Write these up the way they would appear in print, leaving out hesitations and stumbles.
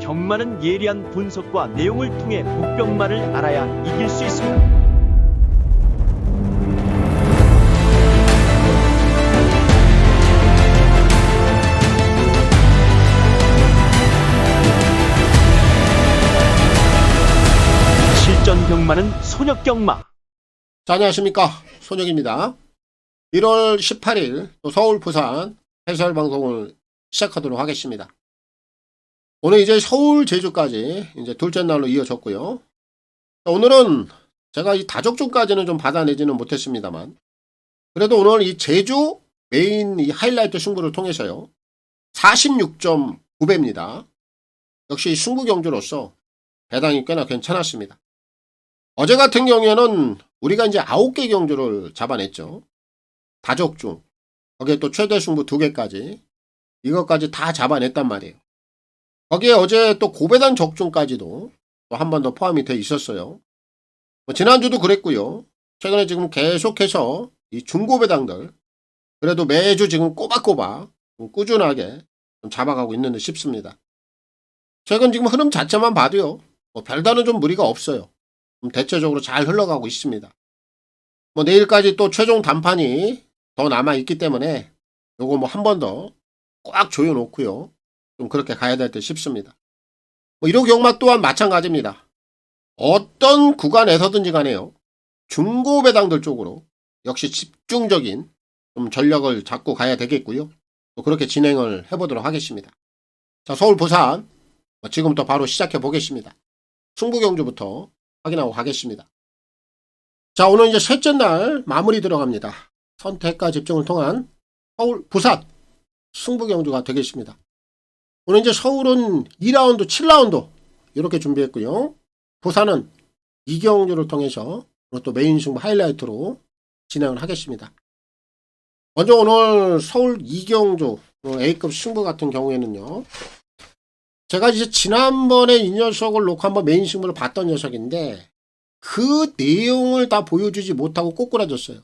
경마는 예리한 분석과 내용을 통해 복병마를 알아야 이길 수 있습니다. 실전 경마는 손역 경마. 자, 안녕하십니까. 손혁입니다. 1월 18일 또 서울 부산 해설 방송을 시작하도록 하겠습니다. 오늘 이제 서울 제주까지 이제 둘째 날로 이어졌고요. 오늘은 제가 이 다적중까지는 좀 받아내지는 못했습니다만 그래도 오늘 이 제주 메인 이 하이라이트 승부를 통해서요 46.9배입니다. 역시 승부 경주로서 배당이 꽤나 괜찮았습니다. 어제 같은 경우에는 우리가 이제 9개 경주를 잡아냈죠. 다적중, 거기에 또 최대 승부 2개까지, 이것까지 다 잡아냈단 말이에요. 거기에 어제 또 고배당 적중까지도 또 한 번 더 포함이 돼 있었어요. 지난주도 그랬고요. 최근에 지금 계속해서 이 중고배당들, 그래도 매주 지금 꼬박꼬박 꾸준하게 좀 잡아가고 있는 듯 싶습니다. 최근 지금 흐름 자체만 봐도요, 별다른 좀 무리가 없어요. 대체적으로 잘 흘러가고 있습니다. 내일까지 또 최종 단판이 더 남아있기 때문에 요거 한 번 더 꽉 조여놓고요. 좀 그렇게 가야 될 듯 싶습니다. 1호 경마 또한 마찬가지입니다. 어떤 구간에서든지 간에요. 중고배당들 쪽으로 역시 집중적인 좀 전력을 잡고 가야 되겠고요. 또 그렇게 진행을 해보도록 하겠습니다. 자, 서울 부산 지금부터 바로 시작해 보겠습니다. 승부경주부터 확인하고 가겠습니다. 자, 오늘 이제 셋째 날 마무리 들어갑니다. 선택과 집중을 통한 서울, 부산 승부경주가 되겠습니다. 오늘 이제 서울은 2라운드, 7라운드 이렇게 준비했고요. 부산은 2경주를 통해서 또 메인 승부 하이라이트로 진행을 하겠습니다. 먼저 오늘 서울 2경주 A급 승부 같은 경우에는요. 제가 이제 지난번에 이 녀석을 놓고 한번 메인 승부를 봤던 녀석인데 그 내용을 다 보여주지 못하고 꼬꾸라졌어요.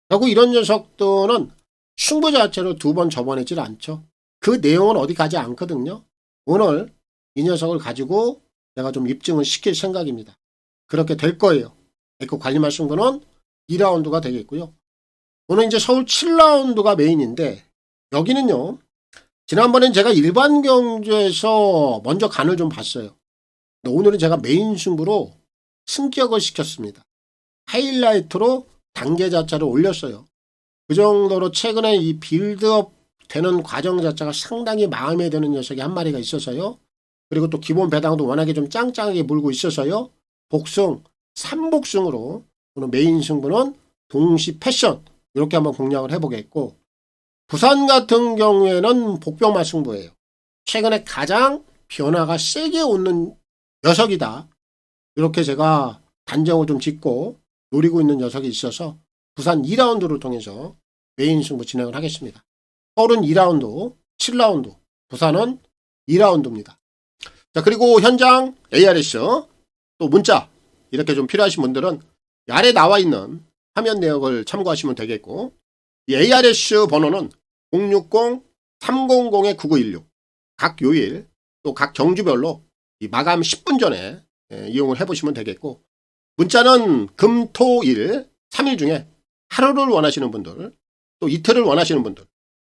결국 이런 녀석들은 승부 자체로 2번 접어내질 않죠. 그 내용은 어디 가지 않거든요. 오늘 이 녀석을 가지고 내가 좀 입증을 시킬 생각입니다. 그렇게 될 거예요. A급 관리말 승부는 2라운드가 되겠고요. 오늘 이제 서울 7라운드가 메인인데 여기는요. 지난번엔 제가 일반 경주에서 먼저 간을 좀 봤어요. 오늘은 제가 메인 승부로 승격을 시켰습니다. 하이라이트로 단계 자체를 올렸어요. 그 정도로 최근에 이 빌드업 되는 과정 자체가 상당히 마음에 드는 녀석이 한 마리가 있어서요. 그리고 또 기본 배당도 워낙에 좀 짱짱하게 물고 있어서요. 복승, 3복승으로 오늘 메인 승부는 동시 패션 이렇게 한번 공략을 해보겠고 부산 같은 경우에는 복병마 승부예요. 최근에 가장 변화가 세게 오는 녀석이다. 이렇게 제가 단정을 좀 짓고 노리고 있는 녀석이 있어서 부산 2라운드를 통해서 메인 승부 진행을 하겠습니다. 서울은 2라운드, 7라운드, 부산은 2라운드입니다. 자, 그리고 현장 ARS 또 문자 이렇게 좀 필요하신 분들은 아래 나와 있는 화면 내역을 참고하시면 되겠고 이 ARS 번호는 060-300-9916 각 요일 또 각 경주별로 이 마감 10분 전에 이용을 해보시면 되겠고 문자는 금, 토, 일 3일 중에 하루를 원하시는 분들 또 이틀을 원하시는 분들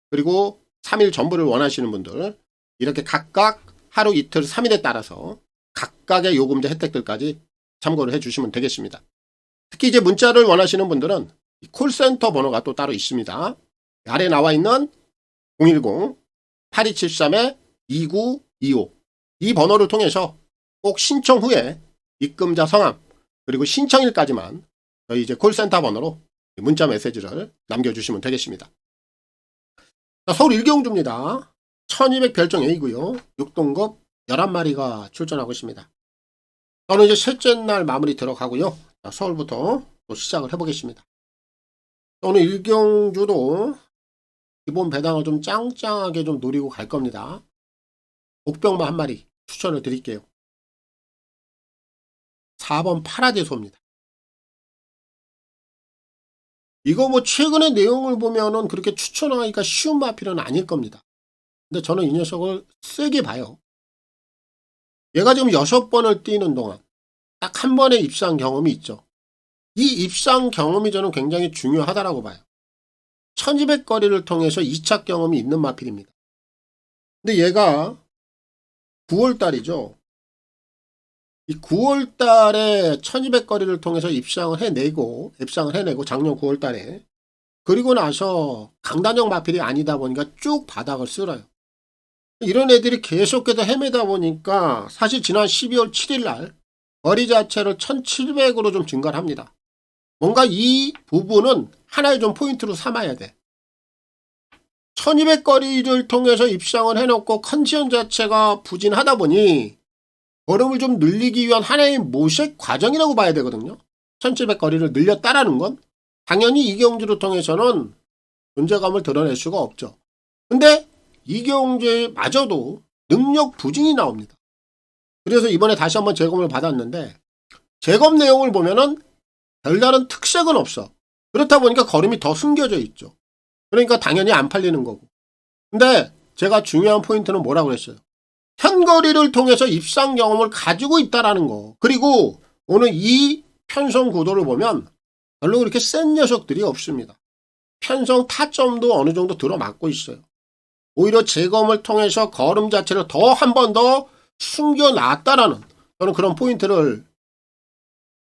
그리고 3일 전부를 원하시는 분들 이렇게 각각 하루, 이틀, 3일에 따라서 각각의 요금제 혜택들까지 참고를 해주시면 되겠습니다. 특히 이제 문자를 원하시는 분들은 콜센터 번호가 또 따로 있습니다. 아래 나와 있는 010-8273-2925 이 번호를 통해서 꼭 신청 후에 입금자 성함 그리고 신청일까지만 저희 이제 콜센터 번호로 문자 메시지를 남겨주시면 되겠습니다. 자, 서울 1경주입니다. 1200 별정 A고요. 6등급 11마리가 출전하고 있습니다. 저는 이제 셋째 날 마무리 들어가고요. 자, 서울부터 또 시작을 해보겠습니다. 오늘 1경주도 기본 배당을 좀 짱짱하게 좀 노리고 갈 겁니다. 복병마 한 마리 추천을 드릴게요. 4번 파라데소입니다. 이거 최근의 내용을 보면은 그렇게 추천하기가 쉬운 마필은 아닐 겁니다. 근데 저는 이 녀석을 세게 봐요. 얘가 지금 6번을 뛰는 동안 딱 한 번의 입상 경험이 있죠. 이 입상 경험이 저는 굉장히 중요하다라고 봐요. 1200거리를 통해서 2차 경험이 있는 마필입니다. 근데 얘가 9월달이죠. 이 9월달에 1200거리를 통해서 입상을 해내고 작년 9월달에 그리고 나서 강단형 마필이 아니다 보니까 쭉 바닥을 쓸어요. 이런 애들이 계속해서 헤매다 보니까 사실 지난 12월 7일 날 거리 자체를 1700으로 좀 증가를 합니다. 뭔가 이 부분은 하나의 좀 포인트로 삼아야 돼. 1200거리를 통해서 입상을 해놓고 컨디션 자체가 부진하다 보니 걸음을 좀 늘리기 위한 하나의 모색 과정이라고 봐야 되거든요. 1700거리를 늘렸다라는 건 당연히 이 경주를 통해서는 존재감을 드러낼 수가 없죠. 근데 이 경주마저도 능력 부진이 나옵니다. 그래서 이번에 다시 한번 재검을 받았는데 재검 내용을 보면은 별다른 특색은 없어. 그렇다 보니까 걸음이 더 숨겨져 있죠. 그러니까 당연히 안 팔리는 거고. 근데 제가 중요한 포인트는 뭐라고 그랬어요? 편거리를 통해서 입상 경험을 가지고 있다라는 거. 그리고 오늘 이 편성 구도를 보면 별로 그렇게 센 녀석들이 없습니다. 편성 타점도 어느 정도 들어맞고 있어요. 오히려 재검을 통해서 걸음 자체를 더 한 번 더 숨겨놨다라는 저는 그런 포인트를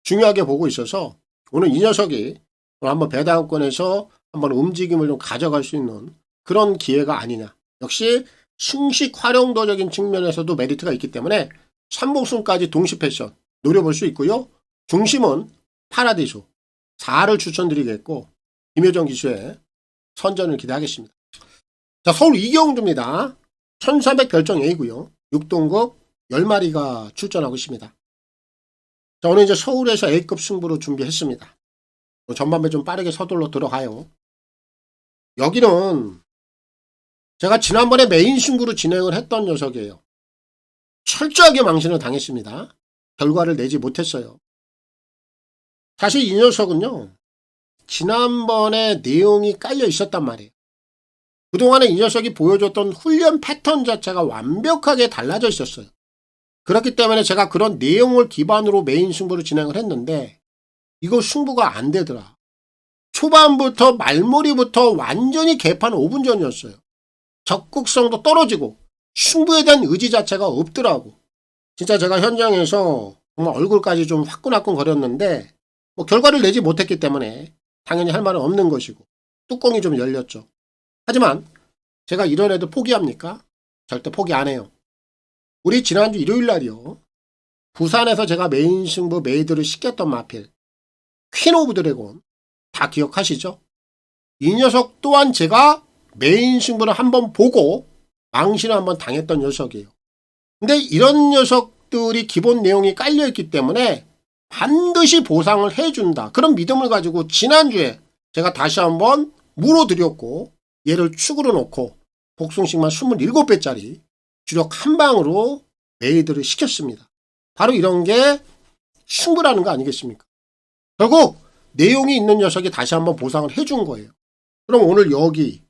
중요하게 보고 있어서 오늘 이 녀석이 한번 배당권에서 한번 움직임을 좀 가져갈 수 있는 그런 기회가 아니냐. 역시 승식 활용도적인 측면에서도 메리트가 있기 때문에 3복승까지 동시 패션 노려볼 수 있고요. 중심은 파라디소 4를 추천드리겠고 김효정 기수의 선전을 기대하겠습니다. 자, 서울 이경주입니다. 1400 별정 A고요. 6등급 10마리가 출전하고 있습니다. 자, 오늘 이제 서울에서 A급 승부로 준비했습니다. 전반배 좀 빠르게 서둘러 들어가요. 여기는 제가 지난번에 메인 승부로 진행을 했던 녀석이에요. 철저하게 망신을 당했습니다. 결과를 내지 못했어요. 사실 이 녀석은요. 지난번에 내용이 깔려 있었단 말이에요. 그동안에 이 녀석이 보여줬던 훈련 패턴 자체가 완벽하게 달라져 있었어요. 그렇기 때문에 제가 그런 내용을 기반으로 메인 승부를 진행을 했는데 이거 승부가 안 되더라. 초반부터 말머리부터 완전히 개판 5분 전이었어요. 적극성도 떨어지고 승부에 대한 의지 자체가 없더라고. 진짜 제가 현장에서 정말 얼굴까지 좀 화끈화끈 거렸는데 뭐 결과를 내지 못했기 때문에 당연히 할 말은 없는 것이고 뚜껑이 좀 열렸죠. 하지만 제가 이런 애들 포기합니까? 절대 포기 안 해요. 우리 지난주 일요일 날이요. 부산에서 제가 메인 승부 메이드를 시켰던 마필 퀸 오브 드래곤 다 기억하시죠? 이 녀석 또한 제가 메인 승부를 한번 보고 망신을 한번 당했던 녀석이에요. 근데 이런 녀석들이 기본 내용이 깔려있기 때문에 반드시 보상을 해준다. 그런 믿음을 가지고 지난주에 제가 다시 한번 물어드렸고 얘를 축으로 놓고 복숭식만 27배짜리 주력 한 방으로 메이드를 시켰습니다. 바로 이런 게 승부라는 거 아니겠습니까? 결국 내용이 있는 녀석이 다시 한번 보상을 해준 거예요. 그럼 오늘 여기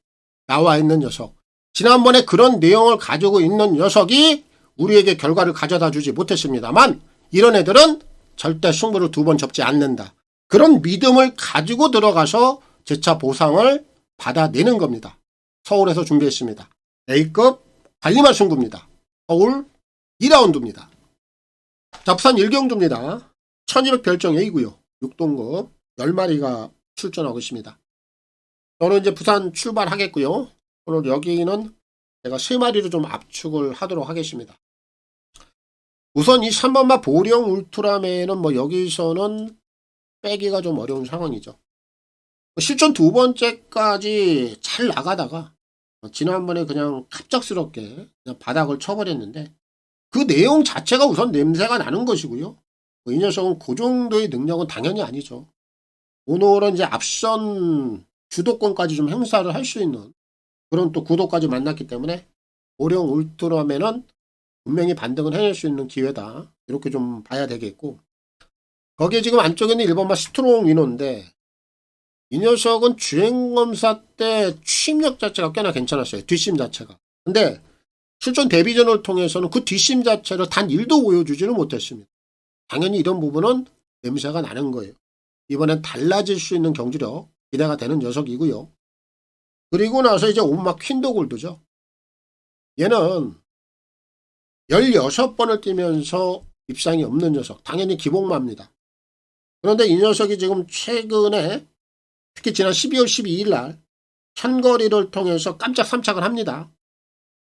나와 있는 녀석, 지난번에 그런 내용을 가지고 있는 녀석이 우리에게 결과를 가져다 주지 못했습니다만 이런 애들은 절대 승부를 2번 접지 않는다. 그런 믿음을 가지고 들어가서 재차 보상을 받아내는 겁니다. 서울에서 준비했습니다. A급 관리마 승부입니다. 서울 2라운드입니다. 자, 부산 1경주입니다. 1200 별정 A고요. 6등급 10마리가 출전하고 있습니다. 저는 이제 부산 출발하겠고요. 오늘 여기는 제가 3마리로 좀 압축을 하도록 하겠습니다. 우선 이 3번마 보령 울트라맨은 뭐 여기서는 빼기가 좀 어려운 상황이죠. 실전 2번째까지 잘 나가다가 지난번에 그냥 갑작스럽게 그냥 바닥을 쳐버렸는데 그 내용 자체가 우선 냄새가 나는 것이고요. 이 녀석은 그 정도의 능력은 당연히 아니죠. 오늘은 이제 앞선 주도권까지 좀 행사를 할 수 있는 그런 또 구도까지 만났기 때문에 보령 울트라맨은 분명히 반등을 해낼 수 있는 기회다. 이렇게 좀 봐야 되겠고 거기에 지금 안쪽에는 1번마 스트롱 위너인데 이 녀석은 주행검사 때 추임력 자체가 꽤나 괜찮았어요. 뒷심 자체가. 근데 실전 데뷔전을 통해서는 그 뒷심 자체를 단 1도 보여주지는 못했습니다. 당연히 이런 부분은 냄새가 나는 거예요. 이번엔 달라질 수 있는 경주력 기대가 되는 녀석이고요. 그리고 나서 이제 온마 퀸더골드죠. 얘는 16번을 뛰면서 입상이 없는 녀석. 당연히 기복마입니다. 그런데 이 녀석이 지금 최근에 특히 지난 12월 12일 날 현거리를 통해서 깜짝 3착을 합니다.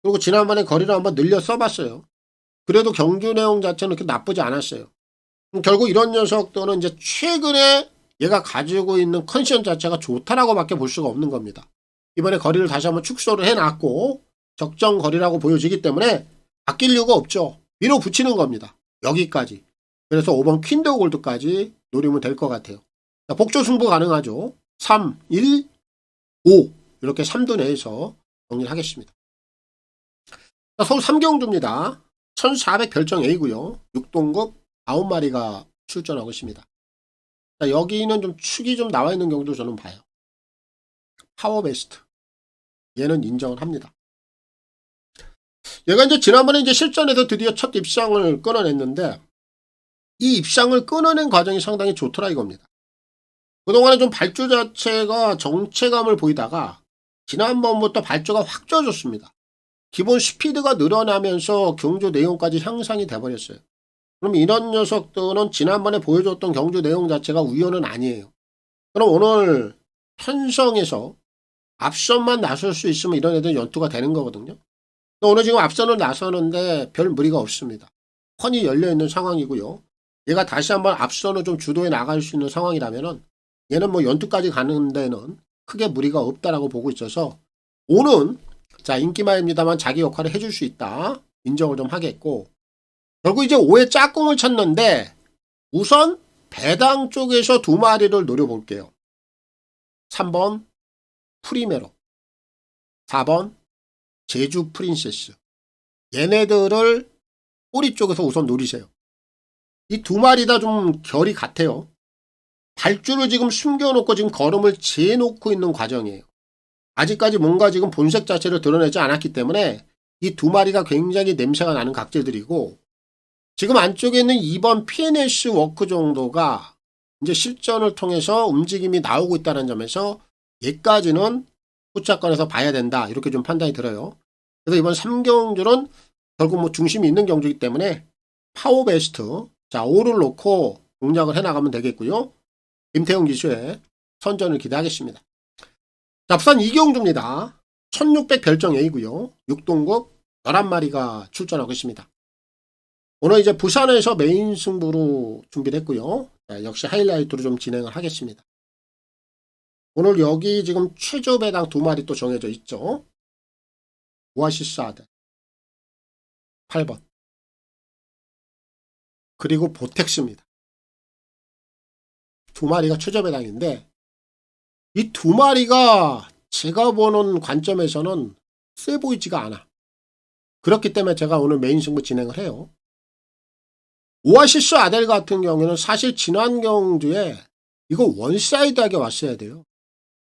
그리고 지난번에 거리를 한번 늘려 써봤어요. 그래도 경주 내용 자체는 그렇게 나쁘지 않았어요. 결국 이런 녀석들은 이제 최근에 얘가 가지고 있는 컨디션 자체가 좋다라고밖에 볼 수가 없는 겁니다. 이번에 거리를 다시 한번 축소를 해놨고 적정 거리라고 보여지기 때문에 바뀔 이유가 없죠. 밀어붙이는 겁니다. 여기까지. 그래서 5번 퀸더 골드까지 노리면 될 것 같아요. 복조 승부 가능하죠. 3, 1, 5 이렇게 3두 내에서 정리를 하겠습니다. 서울 3경주입니다. 1400 별정 A고요. 6동급 9마리가 출전하고 있습니다. 자, 여기는 좀 축이 좀 나와 있는 경우도 저는 봐요. 파워베스트. 얘는 인정을 합니다. 얘가 이제 지난번에 이제 실전에서 드디어 첫 입상을 끊어냈는데 이 입상을 끊어낸 과정이 상당히 좋더라 이겁니다. 그동안에 좀 발주 자체가 정체감을 보이다가 지난번부터 발주가 확 좋아졌습니다. 기본 스피드가 늘어나면서 경주 내용까지 향상이 돼버렸어요. 그럼 이런 녀석들은 지난번에 보여줬던 경주 내용 자체가 우연은 아니에요. 그럼 오늘 편성에서 앞선만 나설 수 있으면 이런 애들 연투가 되는 거거든요. 오늘 지금 앞선을 나서는데 별 무리가 없습니다. 펀이 열려있는 상황이고요. 얘가 다시 한번 앞선을 좀 주도해 나갈 수 있는 상황이라면은 얘는 뭐 연투까지 가는 데는 크게 무리가 없다라고 보고 있어서 오는 자 인기마입니다만 자기 역할을 해줄 수 있다. 인정을 좀 하겠고 결국 이제 5회 짝꿍을 찾는데 우선 배당 쪽에서 2마리를 노려볼게요. 3번 프리메로 4번 제주 프린세스 얘네들을 꼬리 쪽에서 우선 노리세요. 이 2마리 다 좀 결이 같아요. 발주를 지금 숨겨놓고 지금 걸음을 재놓고 있는 과정이에요. 아직까지 뭔가 지금 본색 자체를 드러내지 않았기 때문에 이 2마리가 굉장히 냄새가 나는 각질들이고 지금 안쪽에 있는 2번 PNS 워크 정도가 이제 실전을 통해서 움직임이 나오고 있다는 점에서 얘까지는 후차권에서 봐야 된다. 이렇게 좀 판단이 들어요. 그래서 이번 3경주는 결국 뭐 중심이 있는 경주이기 때문에 파워베스트 자 5를 놓고 공략을 해나가면 되겠고요. 김태형 기수의 선전을 기대하겠습니다. 자, 부산 2경주입니다. 1600 별정 A고요. 6동급 11마리가 출전하고 있습니다. 오늘 이제 부산에서 메인 승부로 준비를 했고요. 자, 역시 하이라이트로 좀 진행을 하겠습니다. 오늘 여기 지금 최저 배당 2마리 또 정해져 있죠. 오아시스 아들 8번 그리고 보텍스입니다. 2마리가 최저 배당인데 이 2마리가 제가 보는 관점에서는 세 보이지가 않아. 그렇기 때문에 제가 오늘 메인 승부 진행을 해요. 오아시스 아델 같은 경우에는 사실 지난 경주에 이거 원사이드하게 왔어야 돼요.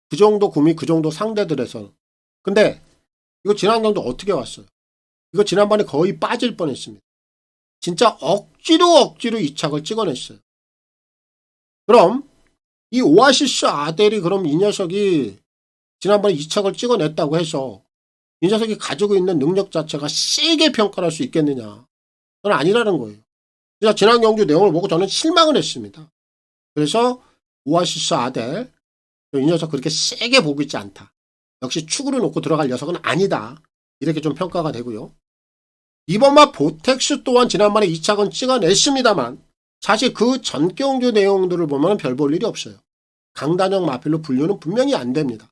그 정도 구미 그 정도 상대들에서. 근데 이거 지난 경주 어떻게 왔어요? 이거 지난번에 거의 빠질 뻔했습니다. 진짜 억지로 이착을 찍어냈어요. 그럼 이 오아시스 아델이 그럼 이 녀석이 지난번에 이착을 찍어냈다고 해서 이 녀석이 가지고 있는 능력 자체가 세게 평가할 수 있겠느냐? 그건 아니라는 거예요. 진짜 지난 경주 내용을 보고 저는 실망을 했습니다. 그래서 오아시스 아델 이 녀석 그렇게 세게 보고 있지 않다. 역시 축으로 놓고 들어갈 녀석은 아니다. 이렇게 좀 평가가 되고요. 이번만 보텍스 또한 지난번에 이착은 찍어냈습니다만 사실 그 전 경주 내용들을 보면 별 볼 일이 없어요. 강단형 마필로 분류는 분명히 안 됩니다.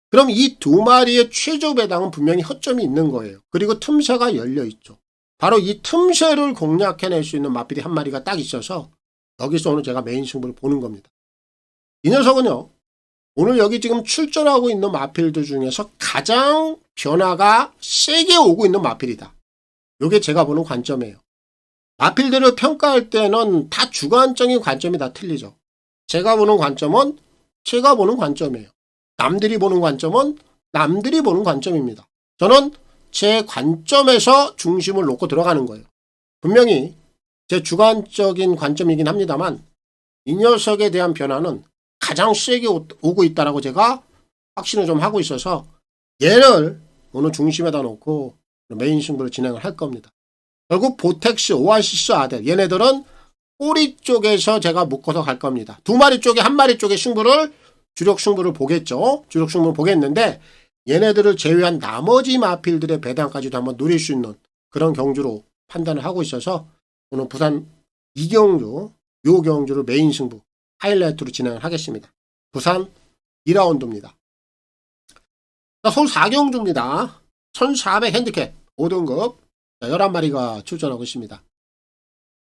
그럼 이 2마리의 최저 배당은 분명히 허점이 있는 거예요. 그리고 틈새가 열려있죠. 바로 이 틈새를 공략해낼 수 있는 마필이 한 마리가 딱 있어서 여기서 오늘 제가 메인 승부를 보는 겁니다. 이 녀석은요. 오늘 여기 지금 출전하고 있는 마필들 중에서 가장 변화가 세게 오고 있는 마필이다. 이게 제가 보는 관점이에요. 마필들을 평가할 때는 다 주관적인 관점이 다 틀리죠. 제가 보는 관점은 제가 보는 관점이에요. 남들이 보는 관점은 남들이 보는 관점입니다. 저는 제 관점에서 중심을 놓고 들어가는 거예요. 분명히 제 주관적인 관점이긴 합니다만 이 녀석에 대한 변화는 가장 세게 오고 있다라고 제가 확신을 좀 하고 있어서 얘를 오늘 중심에다 놓고 메인 승부를 진행을 할 겁니다. 결국 보텍스, 오아시스, 아델 얘네들은 꼬리 쪽에서 제가 묶어서 갈 겁니다. 두 마리 쪽에 한 마리 쪽에 승부를 주력 승부를 보겠죠. 주력 승부를 보겠는데 얘네들을 제외한 나머지 마필들의 배당까지도 한번 노릴 수 있는 그런 경주로 판단을 하고 있어서 오늘 부산 이경주 요 경주를 메인 승부 하이라이트로 진행을 하겠습니다. 부산 2라운드입니다. 서울 4경주입니다. 1400 핸디캡 5등급 11마리가 출전하고 있습니다.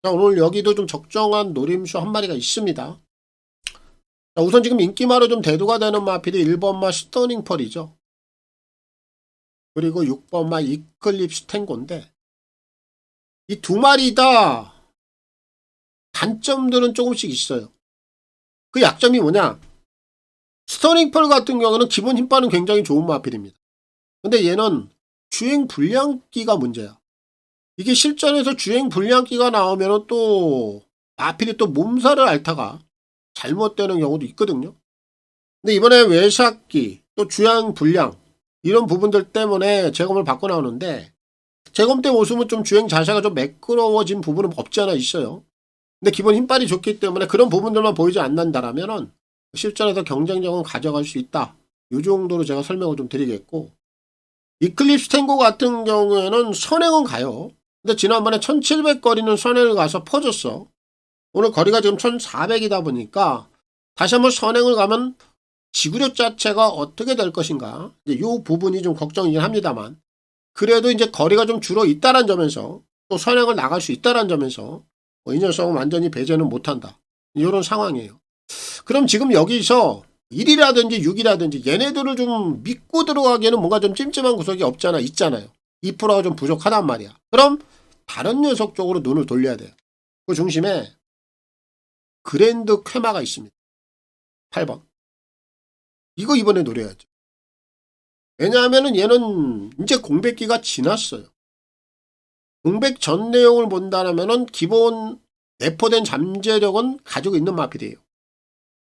자, 오늘 여기도 좀 적정한 노림수 한 마리가 있습니다. 자, 우선 지금 인기마로 좀 대두가 되는 마필이 1번마 스터닝 펄이죠. 그리고 6번마 이클립스 탱고인데 이 두 마리 다 단점들은 조금씩 있어요. 그 약점이 뭐냐? 스터닝 펄 같은 경우는 기본 힘바는 굉장히 좋은 마필입니다. 근데 얘는 주행 불량기가 문제야. 이게 실전에서 주행 불량기가 나오면 또 마필이 또 몸살을 앓다가 잘못되는 경우도 있거든요. 근데 이번에 외삭기 또 주행 불량 이런 부분들 때문에 재검을 받고 나오는데 재검 때 모습은 좀 주행 자세가 좀 매끄러워진 부분은 없지 않아 있어요. 근데 기본 힘빨이 좋기 때문에 그런 부분들만 보이지 않는다라면은 실전에서 경쟁력은 가져갈 수 있다. 이 정도로 제가 설명을 좀 드리겠고 이클립스 탱고 같은 경우에는 선행은 가요. 근데 지난번에 1700 거리는 선행을 가서 퍼졌어. 오늘 거리가 지금 1400이다 보니까 다시 한번 선행을 가면 지구력 자체가 어떻게 될 것인가. 이제 이 부분이 좀 걱정이긴 합니다만 그래도 이제 거리가 좀 줄어 있다는 점에서 또 선행을 나갈 수 있다는 점에서 이 녀석은 완전히 배제는 못한다. 이런 상황이에요. 그럼 지금 여기서 1이라든지 6이라든지 얘네들을 좀 믿고 들어가기에는 뭔가 좀 찜찜한 구석이 없잖아 있잖아요. 2%가 좀 부족하단 말이야. 그럼 다른 녀석 쪽으로 눈을 돌려야 돼요. 그 중심에 그랜드 쾌마가 있습니다. 8번. 이거 이번에 노려야죠. 왜냐하면 얘는 이제 공백기가 지났어요. 공백 전 내용을 본다면 기본 내포된 잠재력은 가지고 있는 마필이에요.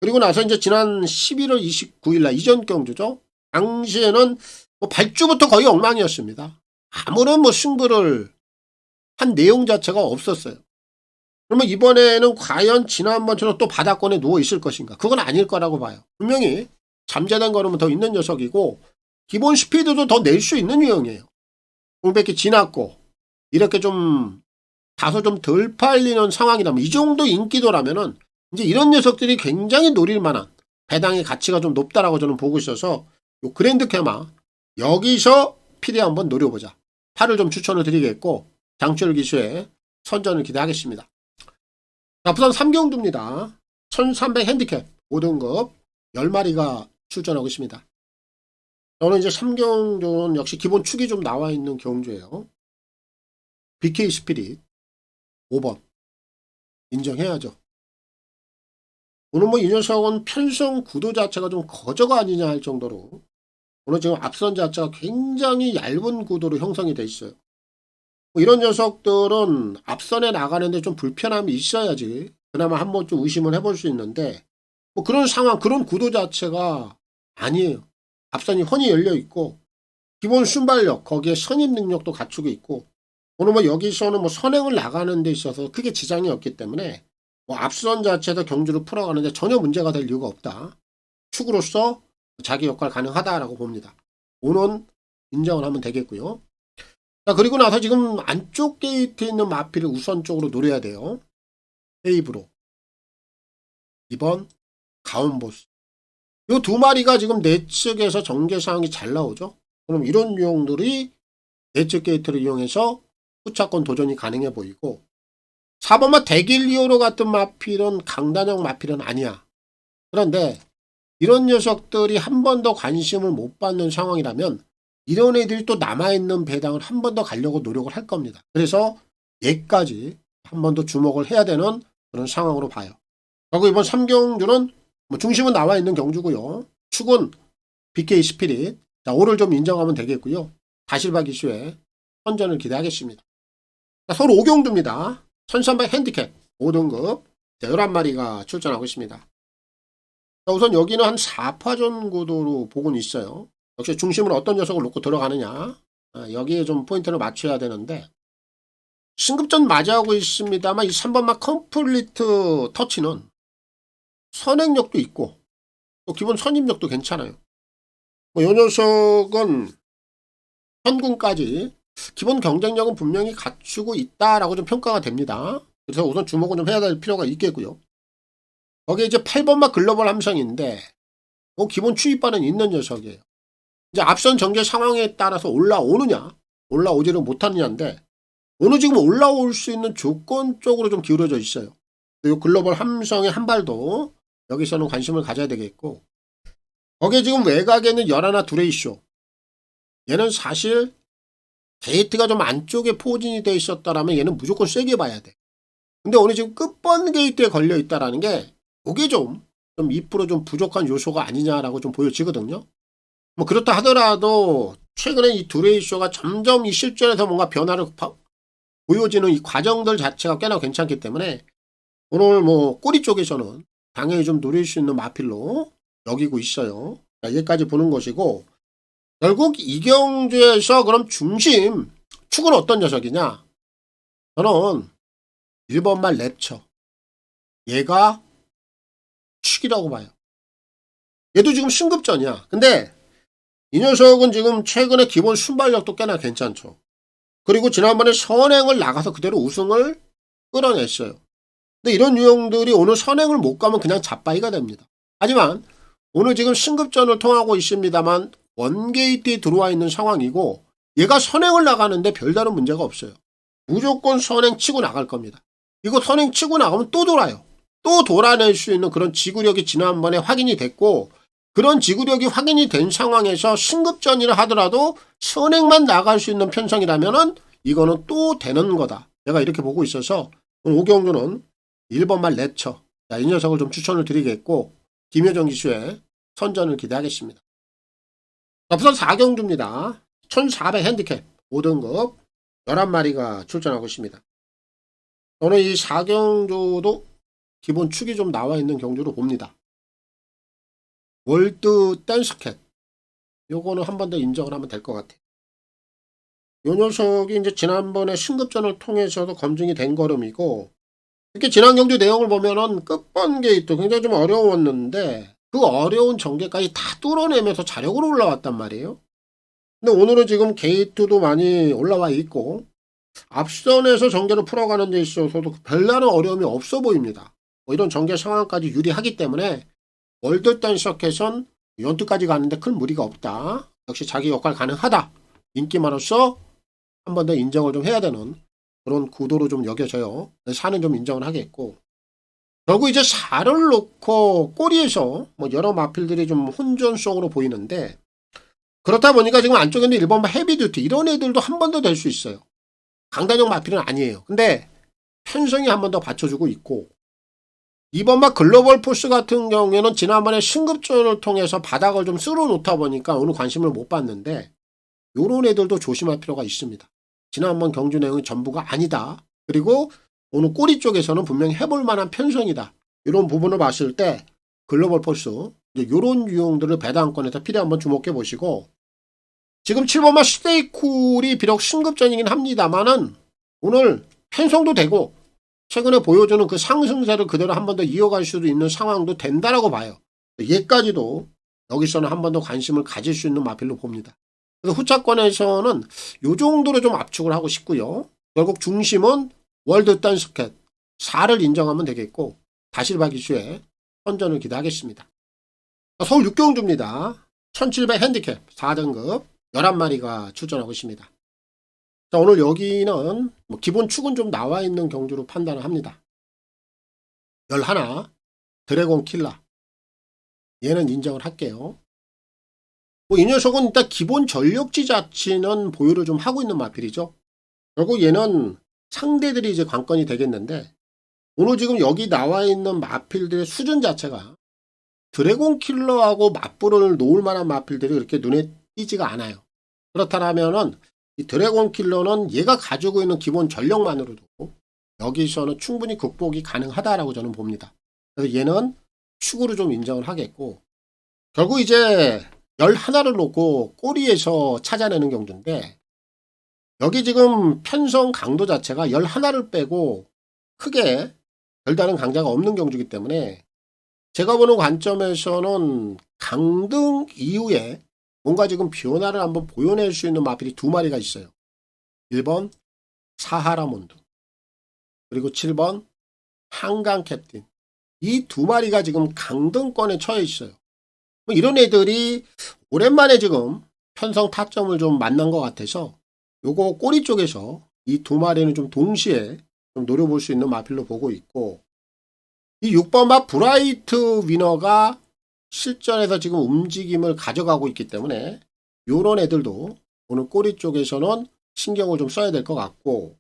그리고 나서 이제 지난 11월 29일 날 이전 경주죠. 당시에는 발주부터 거의 엉망이었습니다. 아무런 승부를 한 내용 자체가 없었어요. 그러면 이번에는 과연 지난번처럼 또 바닥권에 누워 있을 것인가? 그건 아닐 거라고 봐요. 분명히 잠재된 거는 더 있는 녀석이고 기본 스피드도 더 낼 수 있는 유형이에요. 공백기 지났고 이렇게 좀 다소 좀 덜 팔리는 상황이라면 이 정도 인기도라면은 이제 이런 녀석들이 굉장히 노릴 만한 배당의 가치가 좀 높다라고 저는 보고 있어서 요 그랜드 캐마 여기서 필히 한번 노려보자. 8을 좀 추천을 드리겠고 장철 기수의 선전을 기대하겠습니다. 자, 부산 3경주입니다. 1300 핸디캡 5등급 10마리가 출전하고 있습니다. 저는 이제 3경주는 역시 기본 축이 좀 나와 있는 경주예요. BK 스피릿 5번 인정해야죠. 오늘 이 녀석은 편성 구도 자체가 좀 거저가 아니냐 할 정도로 오늘 지금 앞선 자체가 굉장히 얇은 구도로 형성이 돼 있어요. 이런 녀석들은 앞선에 나가는데 좀 불편함이 있어야지 그나마 한번 좀 의심을 해볼 수 있는데 그런 상황 그런 구도 자체가 아니에요. 앞선이 훤히 열려 있고 기본 순발력 거기에 선임 능력도 갖추고 있고 오늘 여기서는 선행을 나가는 데 있어서 크게 지장이 없기 때문에 앞선 자체도 경주를 풀어가는데 전혀 문제가 될 이유가 없다. 축으로서 자기 역할 가능하다라고 봅니다. 오는 인정을 하면 되겠고요. 자, 그리고 나서 지금 안쪽 게이트에 있는 마필을 우선적으로 노려야 돼요. 페이브로 2번 가온보스 이 두 마리가 지금 내측에서 전개사항이 잘 나오죠. 그럼 이런 유형들이 내측 게이트를 이용해서 후차권 도전이 가능해 보이고 4번마 데길리오로 같은 마필은 강단형 마필은 아니야. 그런데 이런 녀석들이 한 번 더 관심을 못 받는 상황이라면 이런 애들이 또 남아있는 배당을 한 번 더 가려고 노력을 할 겁니다. 그래서 얘까지 한 번 더 주목을 해야 되는 그런 상황으로 봐요. 그리고 이번 3경주는 중심은 나와 있는 경주고요. 축은 BK 스피릿. 자, 5를 좀 인정하면 되겠고요. 다실바 기수의 선전을 기대하겠습니다. 자, 서울 5경주입니다. 1300 핸디캡 5등급 11마리가 출전하고 있습니다. 자, 우선 여기는 한 4파전 구도로 보고는 있어요. 역시 중심을 어떤 녀석을 놓고 들어가느냐, 여기에 좀 포인트를 맞춰야 되는데, 승급전 맞이하고 있습니다만 이 3번마 컴플리트 터치는 선행력도 있고 또 기본 선임력도 괜찮아요. 이 녀석은 현군까지 기본 경쟁력은 분명히 갖추고 있다라고 좀 평가가 됩니다. 그래서 우선 주목은 좀 해야 될 필요가 있겠고요. 거기에 이제 8번마 글로벌 함성인데 기본 추입반은 있는 녀석이에요. 이제 앞선 전개 상황에 따라서 올라오느냐 올라오지를 못하느냐인데 오늘 지금 올라올 수 있는 조건 쪽으로 좀 기울어져 있어요. 이 글로벌 함성의 한 발도 여기서는 관심을 가져야 되겠고, 거기에 지금 외곽에는 11 두레이쇼, 얘는 사실 게이트가 좀 안쪽에 포진이 돼 있었다라면 얘는 무조건 세게 봐야 돼. 근데 오늘 지금 끝번 게이트에 걸려 있다라는 게 이게 좀 2% 좀 부족한 요소가 아니냐라고 좀 보여지거든요. 뭐 그렇다 하더라도 최근에 이 두레이쇼가 점점 이 실전에서 뭔가 변화를 보여지는 이 과정들 자체가 꽤나 괜찮기 때문에 오늘 뭐 꼬리 쪽에서는 당연히 좀 노릴 수 있는 마필로 여기고 있어요. 자, 여기까지 보는 것이고, 결국 이 경주에서 그럼 중심 축은 어떤 녀석이냐? 저는 1번말 랩처, 얘가 축이라고 봐요. 얘도 지금 승급전이야. 근데 이 녀석은 지금 최근에 기본 순발력도 꽤나 괜찮죠. 그리고 지난번에 선행을 나가서 그대로 우승을 끌어냈어요. 근데 이런 유형들이 오늘 선행을 못 가면 그냥 잡바이가 됩니다. 하지만 오늘 지금 승급전을 통하고 있습니다만 원게이트에 들어와 있는 상황이고 얘가 선행을 나가는데 별다른 문제가 없어요. 무조건 선행 치고 나갈 겁니다. 이거 선행 치고 나가면 또 돌아요. 또 돌아낼 수 있는 그런 지구력이 지난번에 확인이 됐고, 그런 지구력이 확인이 된 상황에서 승급전이라 하더라도 선행만 나갈 수 있는 편성이라면은 이거는 또 되는 거다. 내가 이렇게 보고 있어서 오늘 오경주는 1번말 랩처, 이 녀석을 좀 추천을 드리겠고, 김효정 기수의 선전을 기대하겠습니다. 자, 부산 4경주입니다. 1400 핸디캡 5등급 11마리가 출전하고 있습니다. 저는 이 4경주도 기본 축이 좀 나와 있는 경주로 봅니다. 월드 댄스캣, 요거는 한 번 더 인정을 하면 될 것 같아요. 요 녀석이 이제 지난번에 승급전을 통해서도 검증이 된 걸음이고, 이렇게 지난 경주 내용을 보면은 끝번 게이트 굉장히 좀 어려웠는데 그 어려운 전개까지 다 뚫어내면서 자력으로 올라왔단 말이에요. 근데 오늘은 지금 게이트도 많이 올라와 있고 앞선에서 전개를 풀어가는 데 있어서도 별다른 어려움이 없어 보입니다. 뭐 이런 전개 상황까지 유리하기 때문에 월드 댄서켓은 연투까지 가는데 큰 무리가 없다. 역시 자기 역할 가능하다. 인기만으로서 한 번 더 인정을 좀 해야 되는 그런 구도로 좀 여겨져요. 4는 좀 인정을 하겠고, 결국 이제 4를 놓고 꼬리에서 뭐 여러 마필들이 좀 혼전성으로 보이는데, 그렇다 보니까 지금 안쪽에는 1번 헤비듀티 이런 애들도 한 번 더 될 수 있어요. 강단형 마필은 아니에요. 근데 편성이 한 번 더 받쳐주고 있고, 2번마 글로벌 포스 같은 경우에는 지난번에 승급전을 통해서 바닥을 좀 쓸어 놓다 보니까 오늘 관심을 못 받는데 요런 애들도 조심할 필요가 있습니다. 지난번 경주 내용이 전부가 아니다. 그리고 오늘 꼬리 쪽에서는 분명히 해볼 만한 편성이다. 이런 부분을 봤을 때 글로벌 포스, 이런 유형들을 배당권에서 필요 한번 주목해 보시고, 지금 7번마 스테이쿨이 비록 승급전이긴 합니다만은 오늘 편성도 되고 최근에 보여주는 그 상승세를 그대로 한 번 더 이어갈 수도 있는 상황도 된다라고 봐요. 얘까지도 여기서는 한 번 더 관심을 가질 수 있는 마필로 봅니다. 그래서 후차권에서는 이 정도로 좀 압축을 하고 싶고요. 결국 중심은 월드 댄스켓 4를 인정하면 되겠고, 다실바 기수의 선전을 기대하겠습니다. 서울 6경주입니다. 1700 핸디캡 4등급 11마리가 출전하고 있습니다. 자, 오늘 여기는 뭐 기본 축은 좀 나와 있는 경주로 판단을 합니다. 11 드래곤 킬러, 얘는 인정을 할게요. 뭐 이 녀석은 일단 기본 전력지 자체는 보유를 좀 하고 있는 마필이죠. 결국 얘는 상대들이 이제 관건이 되겠는데, 오늘 지금 여기 나와 있는 마필들의 수준 자체가 드래곤 킬러하고 맞불을 놓을 만한 마필들이 그렇게 눈에 띄지가 않아요. 그렇다면은 이 드래곤 킬러는 얘가 가지고 있는 기본 전력만으로도 여기서는 충분히 극복이 가능하다라고 저는 봅니다. 그래서 얘는 축으로 좀 인정을 하겠고, 결국 이제 11을 놓고 꼬리에서 찾아내는 경주인데, 여기 지금 편성 강도 자체가 11을 빼고 크게 별다른 강자가 없는 경주이기 때문에 제가 보는 관점에서는 강등 이후에 뭔가 지금 변화를 한번 보여낼 수 있는 마필이 두 마리가 있어요. 1번 사하라몬드, 그리고 7번 한강 캡틴. 이 두 마리가 지금 강등권에 처해 있어요. 뭐 이런 애들이 오랜만에 지금 편성 타점을 좀 만난 것 같아서 요거 꼬리 쪽에서 이 두 마리는 좀 동시에 좀 노려볼 수 있는 마필로 보고 있고, 이 6번 마 브라이트 위너가 실전에서 지금 움직임을 가져가고 있기 때문에 요런 애들도 오늘 꼬리 쪽에서는 신경을 좀 써야 될 것 같고,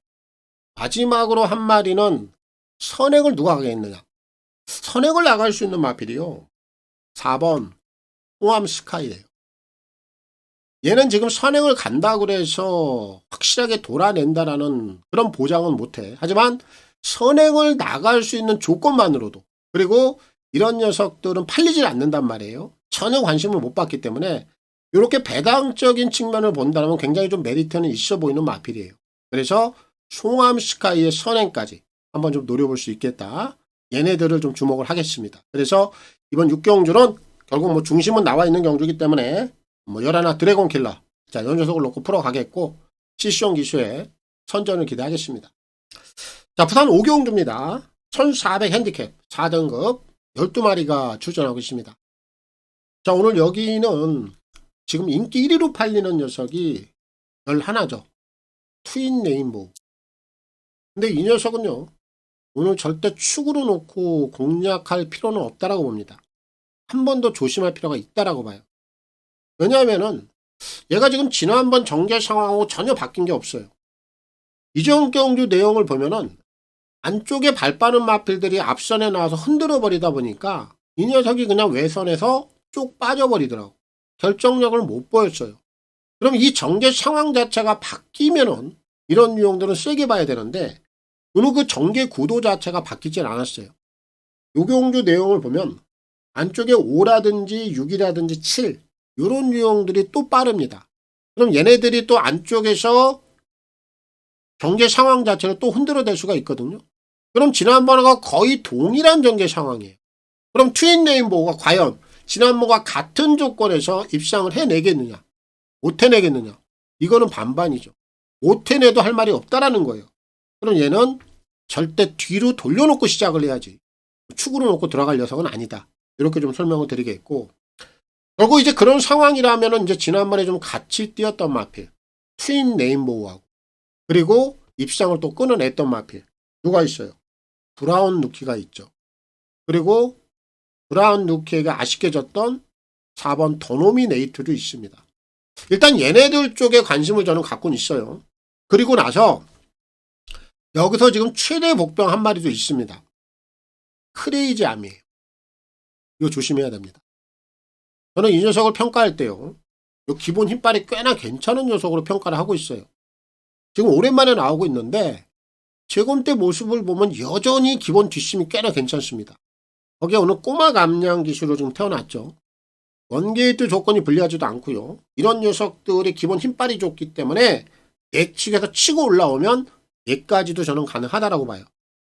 마지막으로 한 마리는 선행을 누가 가겠느냐. 선행을 나갈 수 있는 마필이요. 4번 호암 스카이예요. 얘는 지금 선행을 간다고 그래서 확실하게 돌아낸다라는 그런 보장은 못해. 하지만 선행을 나갈 수 있는 조건만으로도, 그리고 이런 녀석들은 팔리질 않는단 말이에요. 전혀 관심을 못 받기 때문에 이렇게 배당적인 측면을 본다면 굉장히 좀 메리트는 있어 보이는 마필이에요. 그래서 송암 스카이의 선행까지 한번 좀 노려볼 수 있겠다. 얘네들을 좀 주목을 하겠습니다. 그래서 이번 6경주는 결국 뭐 중심은 나와 있는 경주이기 때문에 뭐 11 드래곤 킬러, 자, 요 녀석을 놓고 풀어가겠고, 시시용 기수의 선전을 기대하겠습니다. 자, 부산 5경주입니다. 1400 핸디캡 4등급 12마리가 출전하고 있습니다. 자, 오늘 여기는 지금 인기 1위로 팔리는 녀석이 11죠. 트윈 레인보우. 근데 이 녀석은요, 오늘 절대 축으로 놓고 공략할 필요는 없다라고 봅니다. 한 번 더 조심할 필요가 있다라고 봐요. 왜냐하면은 얘가 지금 지난번 정제 상황하고 전혀 바뀐 게 없어요. 이전 경주 내용을 보면은 안쪽에 발 빠는 마필들이 앞선에 나와서 흔들어 버리다 보니까 이 녀석이 그냥 외선에서 쭉 빠져버리더라고. 결정력을 못 보였어요. 그럼 이 정제 상황 자체가 바뀌면은 이런 유형들은 세게 봐야 되는데, 오늘 그 전개 구도 자체가 바뀌질 않았어요. 요 경주 내용을 보면 안쪽에 5라든지 6이라든지 7 이런 유형들이 또 빠릅니다. 그럼 얘네들이 또 안쪽에서 전개 상황 자체를 또 흔들어댈 수가 있거든요. 그럼 지난번과 거의 동일한 전개 상황이에요. 그럼 트윈 레인보우가 과연 지난번과 같은 조건에서 입상을 해내겠느냐, 못 해내겠느냐, 이거는 반반이죠. 못 해내도 할 말이 없다라는 거예요. 그럼 얘는 절대 뒤로 돌려놓고 시작을 해야지 축으로 놓고 들어갈 녀석은 아니다. 이렇게 좀 설명을 드리겠고, 결국 이제 그런 상황이라면은 이제 지난번에 좀 같이 뛰었던 마필 트윈 레인보우하고, 그리고 입상을 또 끊어냈던 마필 누가 있어요? 브라운 루키가 있죠. 그리고 브라운 루키에게 아쉽게 졌던 4번 더노미네이트도 있습니다. 일단 얘네들 쪽에 관심을 저는 갖고는 있어요. 그리고 나서 여기서 지금 최대 복병 한 마리도 있습니다. 크레이지 암이에요. 이거 조심해야 됩니다. 저는 이 녀석을 평가할 때요, 요 기본 힘빨이 꽤나 괜찮은 녀석으로 평가를 하고 있어요. 지금 오랜만에 나오고 있는데 재검 때 모습을 보면 여전히 기본 뒷심이 꽤나 괜찮습니다. 거기에 오늘 꼬마 감량 기술로 지금 태어났죠. 원게이트 조건이 불리하지도 않고요. 이런 녀석들이 기본 힘빨이 좋기 때문에 내측에서 치고 올라오면 얘까지도 저는 가능하다라고 봐요.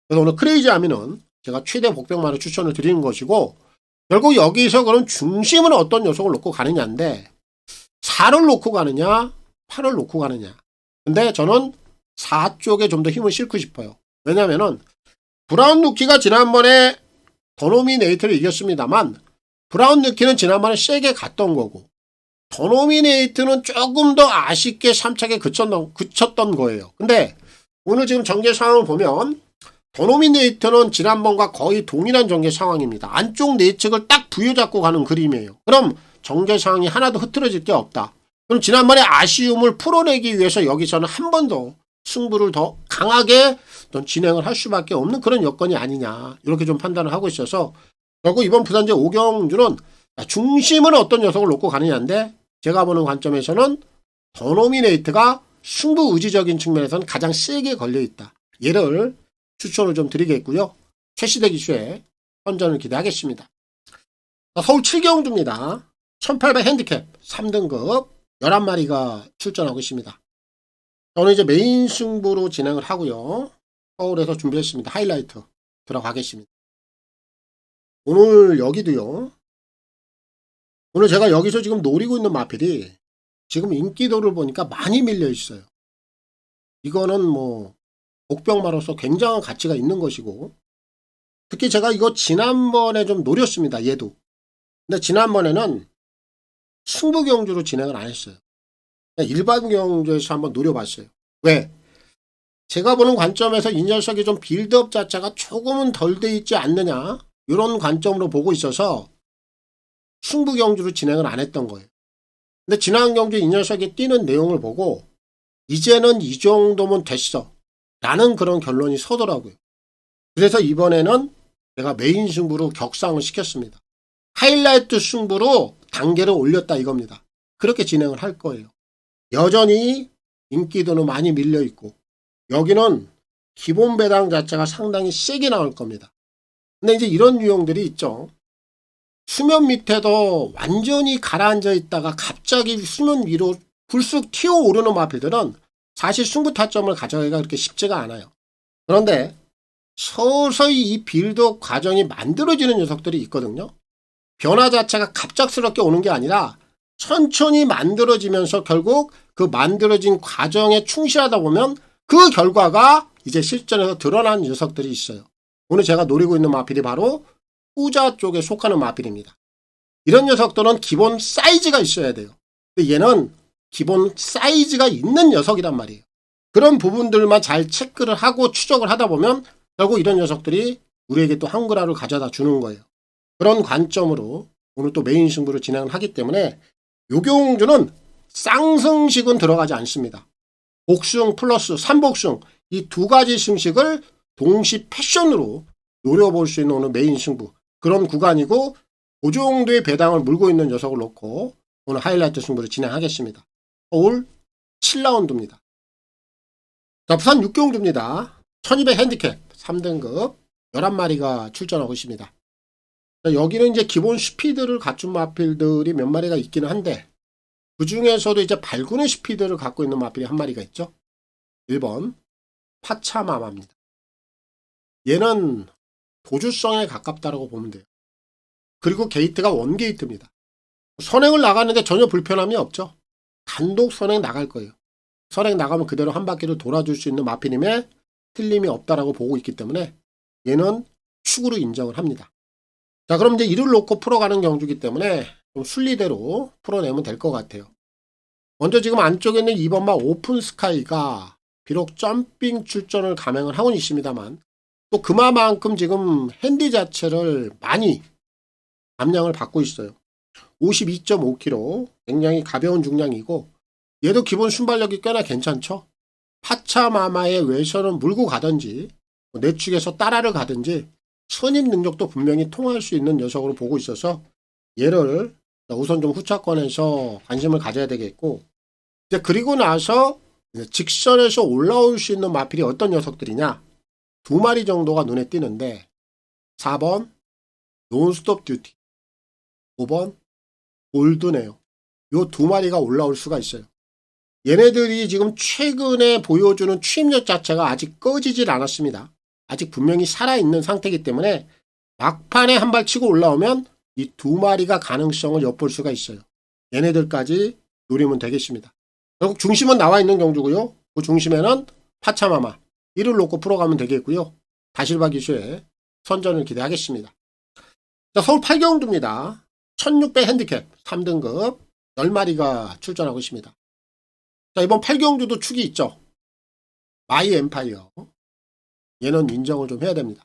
그래서 오늘 크레이지 아미는 제가 최대 복병만을 추천을 드리는 것이고, 결국 여기서 그럼 중심은 어떤 녀석을 놓고 가느냐인데 4를 놓고 가느냐 8을 놓고 가느냐. 근데 저는 4 쪽에 좀 더 힘을 싣고 싶어요. 왜냐면은 브라운 루키가 지난번에 더노미네이트를 이겼습니다만 브라운 루키는 지난번에 세게 갔던 거고, 더노미네이트는 조금 더 아쉽게 3차게 그쳤던 거예요. 근데 오늘 지금 전개 상황을 보면 더노미네이트는 지난번과 거의 동일한 전개 상황입니다. 안쪽 내측을 딱 부여잡고 가는 그림이에요. 그럼 전개 상황이 하나도 흐트러질 게 없다. 그럼 지난번에 아쉬움을 풀어내기 위해서 여기서는 한 번 더 승부를 더 강하게 진행을 할 수밖에 없는 그런 여건이 아니냐, 이렇게 좀 판단을 하고 있어서 결국 이번 부산제 5경주는 중심은 어떤 녀석을 놓고 가느냐인데, 제가 보는 관점에서는 더노미네이트가 승부 의지적인 측면에서는 가장 세게 걸려있다. 얘를 추천을 좀 드리겠고요. 최시대 기수의 선전을 기대하겠습니다. 서울 7경주입니다. 1800 핸디캡 3등급 11마리가 출전하고 있습니다. 저는 이제 메인 승부로 진행을 하고요. 서울에서 준비했습니다. 하이라이트 들어가겠습니다. 오늘 여기도요. 오늘 제가 여기서 지금 노리고 있는 마필이 지금 인기도를 보니까 많이 밀려 있어요. 이거는 뭐 복병마로서 굉장한 가치가 있는 것이고, 특히 제가 이거 지난번에 좀 노렸습니다. 얘도. 근데 지난번에는 승부 경주로 진행을 안 했어요. 일반 경주에서 한번 노려봤어요. 왜? 제가 보는 관점에서 이 녀석이 좀 빌드업 자체가 조금은 덜 돼 있지 않느냐, 이런 관점으로 보고 있어서 승부 경주로 진행을 안 했던 거예요. 근데 지난 경주 이 녀석이 뛰는 내용을 보고 이제는 이 정도면 됐어 라는 그런 결론이 서더라고요. 그래서 이번에는 내가 메인 승부로 격상을 시켰습니다. 하이라이트 승부로 단계를 올렸다 이겁니다. 그렇게 진행을 할 거예요. 여전히 인기도는 많이 밀려있고 여기는 기본 배당 자체가 상당히 세게 나올 겁니다. 근데 이제 이런 유형들이 있죠. 수면 밑에도 완전히 가라앉아 있다가 갑자기 수면 위로 불쑥 튀어오르는 마필들은 사실 승부 타점을 가져가기가 그렇게 쉽지가 않아요. 그런데 서서히 이 빌드업 과정이 만들어지는 녀석들이 있거든요. 변화 자체가 갑작스럽게 오는 게 아니라 천천히 만들어지면서 결국 그 만들어진 과정에 충실하다 보면 그 결과가 이제 실전에서 드러나는 녀석들이 있어요. 오늘 제가 노리고 있는 마필이 바로 후자 쪽에 속하는 마필입니다. 이런 녀석들은 기본 사이즈가 있어야 돼요. 근데 얘는 기본 사이즈가 있는 녀석이란 말이에요. 그런 부분들만 잘 체크를 하고 추적을 하다 보면 결국 이런 녀석들이 우리에게 또 한글화를 가져다 주는 거예요. 그런 관점으로 오늘 또 메인 승부를 진행을 하기 때문에 요경주는 쌍승식은 들어가지 않습니다. 복승 플러스 3복승 이 두 가지 승식을 동시 패션으로 노려볼 수 있는 오늘 메인 승부 그런 구간이고, 그 정도의 배당을 물고 있는 녀석을 놓고 오늘 하이라이트 승부를 진행하겠습니다. 서울 7라운드입니다. 자, 부산 6경주입니다. 1200 핸디캡 3등급 11마리가 출전하고 있습니다. 자, 여기는 이제 기본 스피드를 갖춘 마필들이 몇 마리가 있기는 한데 그 중에서도 이제 발군의 스피드를 갖고 있는 마필이 한 마리가 있죠. 1번 파차마마입니다. 얘는 도주성에 가깝다고 보면 돼요. 그리고 게이트가 원게이트입니다. 선행을 나가는데 전혀 불편함이 없죠. 단독 선행 나갈 거예요. 선행 나가면 그대로 한 바퀴를 돌아줄 수 있는 마필임에 틀림이 없다라고 보고 있기 때문에 얘는 축으로 인정을 합니다. 자, 그럼 이제 이를 놓고 풀어가는 경주기 때문에 좀 순리대로 풀어내면 될 것 같아요. 먼저 지금 안쪽에 있는 2번마 오픈 스카이가 비록 점핑 출전을 감행을 하고는 있습니다만 또 그만큼 지금 핸디 자체를 많이 감량을 받고 있어요. 52.5kg 굉장히 가벼운 중량이고 얘도 기본 순발력이 꽤나 괜찮죠. 파차마마의 외선을 물고 가든지 내축에서 따라를 가든지 선임 능력도 분명히 통할 수 있는 녀석으로 보고 있어서 얘를 우선 좀 후차권에서 관심을 가져야 되겠고, 이제 그리고 나서 직선에서 올라올 수 있는 마필이 어떤 녀석들이냐, 두 마리 정도가 눈에 띄는데 4번 논스톱 듀티, 5번 골드네요. 요 두 마리가 올라올 수가 있어요. 얘네들이 지금 최근에 보여주는 추임력 자체가 아직 꺼지질 않았습니다. 아직 분명히 살아있는 상태이기 때문에 막판에 한 발 치고 올라오면 이 두 마리가 가능성을 엿볼 수가 있어요. 얘네들까지 노리면 되겠습니다. 결국 중심은 나와 있는 경주고요. 그 중심에는 파차마마 이를 놓고 풀어가면 되겠고요. 다실바 기수의 선전을 기대하겠습니다. 자, 서울 8경주입니다. 1600 핸디캡 3등급 10마리가 출전하고 있습니다. 자, 이번 8경주도 축이 있죠. 마이 엠파이어. 얘는 인정을 좀 해야 됩니다.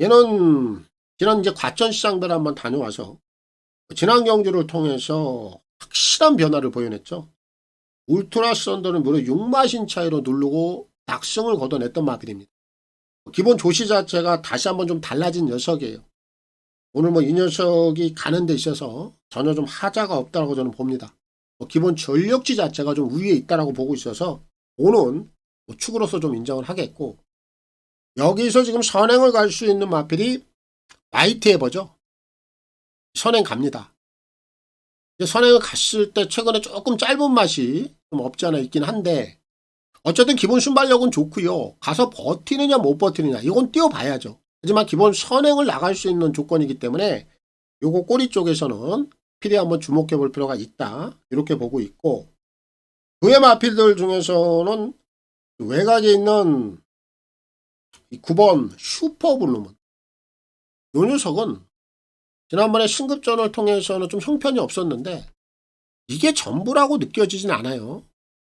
얘는 지난 이제 과천시장별 한번 다녀와서 지난 경주를 통해서 확실한 변화를 보여냈죠. 울트라 썬더는 무려 6마신 차이로 누르고 낙승을 거둬냈던 마필입니다. 기본 조시 자체가 다시 한번 좀 달라진 녀석이에요. 오늘 뭐 이 녀석이 가는 데 있어서 전혀 좀 하자가 없다고 저는 봅니다. 기본 전력치 자체가 좀 우위에 있다라고 보고 있어서 오는 축으로서 좀 인정을 하겠고, 여기서 지금 선행을 갈 수 있는 마필이 화이트 에버죠. 선행 갑니다. 선행을 갔을 때 최근에 조금 짧은 맛이 좀 없지 않아 있긴 한데, 어쨌든 기본 순발력은 좋고요. 가서 버티느냐 못 버티느냐 이건 뛰어봐야죠. 하지만 기본 선행을 나갈 수 있는 조건이기 때문에 요거 꼬리 쪽에서는 필히 한번 주목해 볼 필요가 있다, 이렇게 보고 있고, 그의 마필들 중에서는 외곽에 있는 9번 슈퍼블루문, 요 녀석은 지난번에 신급전을 통해서는 좀 형편이 없었는데 이게 전부라고 느껴지진 않아요.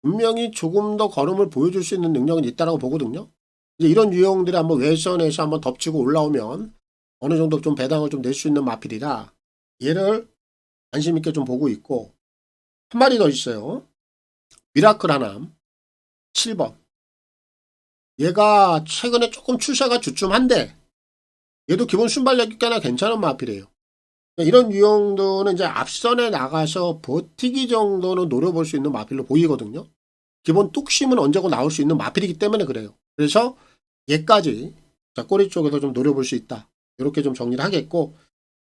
분명히 조금 더 걸음을 보여줄 수 있는 능력은 있다고 보거든요. 이제 이런 유형들이 한번 외선에서 한번 덮치고 올라오면 어느 정도 좀 배당을 좀 낼 수 있는 마필이라 얘를 관심 있게 좀 보고 있고, 한 마리 더 있어요. 미라클 하남 7번. 얘가 최근에 조금 출사가 주춤한데 얘도 기본 순발력이 꽤나 괜찮은 마필이에요. 이런 유형들은 이제 앞선에 나가서 버티기 정도는 노려볼 수 있는 마필로 보이거든요. 기본 뚝심은 언제고 나올 수 있는 마필이기 때문에 그래요. 그래서 얘까지 꼬리 쪽에서 좀 노려볼 수 있다, 이렇게 좀 정리를 하겠고,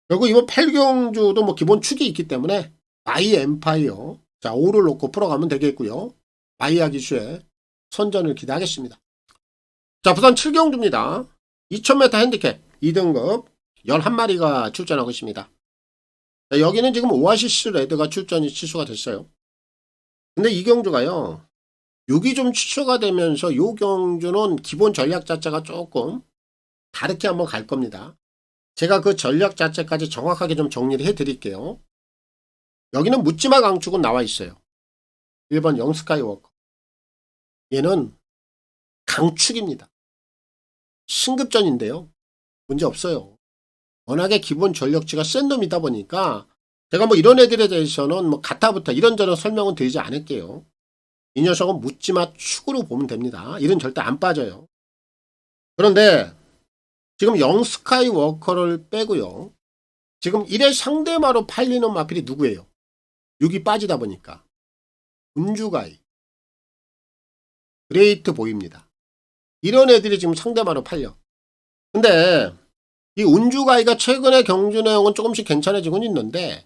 결국 이번 8경주도 기본 축이 있기 때문에 마이 엠파이어 5를 놓고 풀어가면 되겠고요. 마이아 기수의 선전을 기대하겠습니다. 자, 부산 7경주입니다. 2000m 핸디캡 2등급 11마리가 출전하고 있습니다. 자, 여기는 지금 오아시스 레드가 출전이 취소가 됐어요. 근데 이 경주가요, 6이 좀 취소가 되면서 이 경주는 기본 전략 자체가 조금 다르게 한번 갈 겁니다. 제가 그 전략 자체까지 정확하게 좀 정리를 해 드릴게요. 여기는 묻지마 강축은 나와 있어요. 1번 영스카이워커. 얘는 강축입니다. 신급전인데요. 문제 없어요. 워낙에 기본 전력치가 센 놈이다 보니까 제가 이런 애들에 대해서는 가타부터 이런저런 설명은 드리지 않을게요. 이 녀석은 묻지마 축으로 보면 됩니다. 이런 절대 안 빠져요. 그런데 지금 영스카이워커를 빼고요, 지금 1회 상대마로 팔리는 마필이 누구예요? 6이 빠지다 보니까 운주가이, 그레이트 보입니다. 이런 애들이 지금 상대마로 팔려. 근데 이 운주가이가 최근에 경주 내용은 조금씩 괜찮아지곤 있는데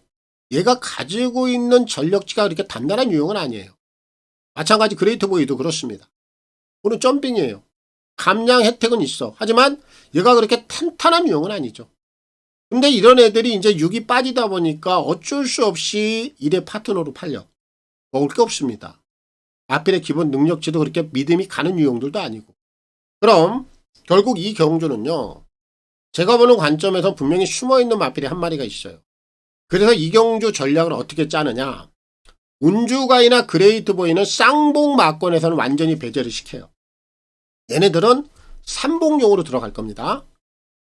얘가 가지고 있는 전력치가 그렇게 단단한 유형은 아니에요. 마찬가지 그레이트 보이도 그렇습니다. 오늘 점핑이에요. 감량 혜택은 있어. 하지만 얘가 그렇게 탄탄한 유형은 아니죠. 근데 이런 애들이 이제 6이 빠지다 보니까 어쩔 수 없이 1의 파트너로 팔려. 먹을 게 없습니다. 마필의 기본 능력치도 그렇게 믿음이 가는 유형들도 아니고. 그럼 결국 이 경주는요, 제가 보는 관점에서 분명히 숨어있는 마필이 한 마리가 있어요. 그래서 이 경주 전략을 어떻게 짜느냐, 운주가이나 그레이트보이는 쌍봉 마권에서는 완전히 배제를 시켜요. 얘네들은 삼봉용으로 들어갈 겁니다.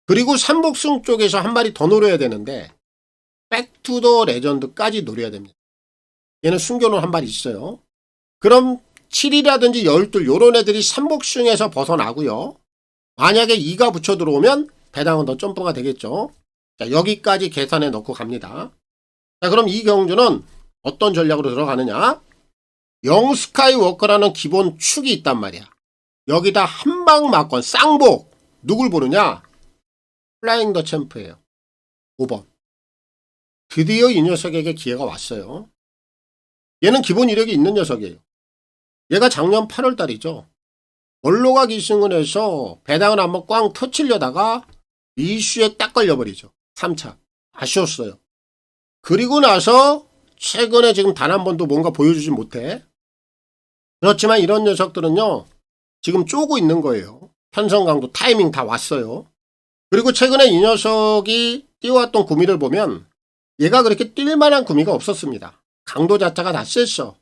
그리고 삼복승 쪽에서 한 마리 더 노려야 되는데 백투더 레전드까지 노려야 됩니다. 얘는 숨겨놓은 한 마리 있어요. 그럼 7이라든지 12 요런 애들이 삼복승에서 벗어나고요. 만약에 2가 붙여 들어오면 배당은 더 점프가 되겠죠. 자, 여기까지 계산해 넣고 갑니다. 자, 그럼 이 경주는 어떤 전략으로 들어가느냐, 영스카이워커라는 기본 축이 있단 말이야. 여기다 한방 맞건 쌍복, 누굴 보느냐, 플라잉 더 챔프예요. 5번. 드디어 이 녀석에게 기회가 왔어요. 얘는 기본 이력이 있는 녀석이에요. 얘가 작년 8월달이죠. 원로가 기승을 해서 배당을 한번 꽝 터치려다가 이슈에 딱 걸려버리죠. 3차. 아쉬웠어요. 그리고 나서 최근에 지금 단 한 번도 뭔가 보여주지 못해. 그렇지만 이런 녀석들은요, 지금 쪼고 있는 거예요. 편성강도 타이밍 다 왔어요. 그리고 최근에 이 녀석이 뛰어왔던 구미를 보면 얘가 그렇게 뛸 만한 구미가 없었습니다. 강도 자체가 다 셌어.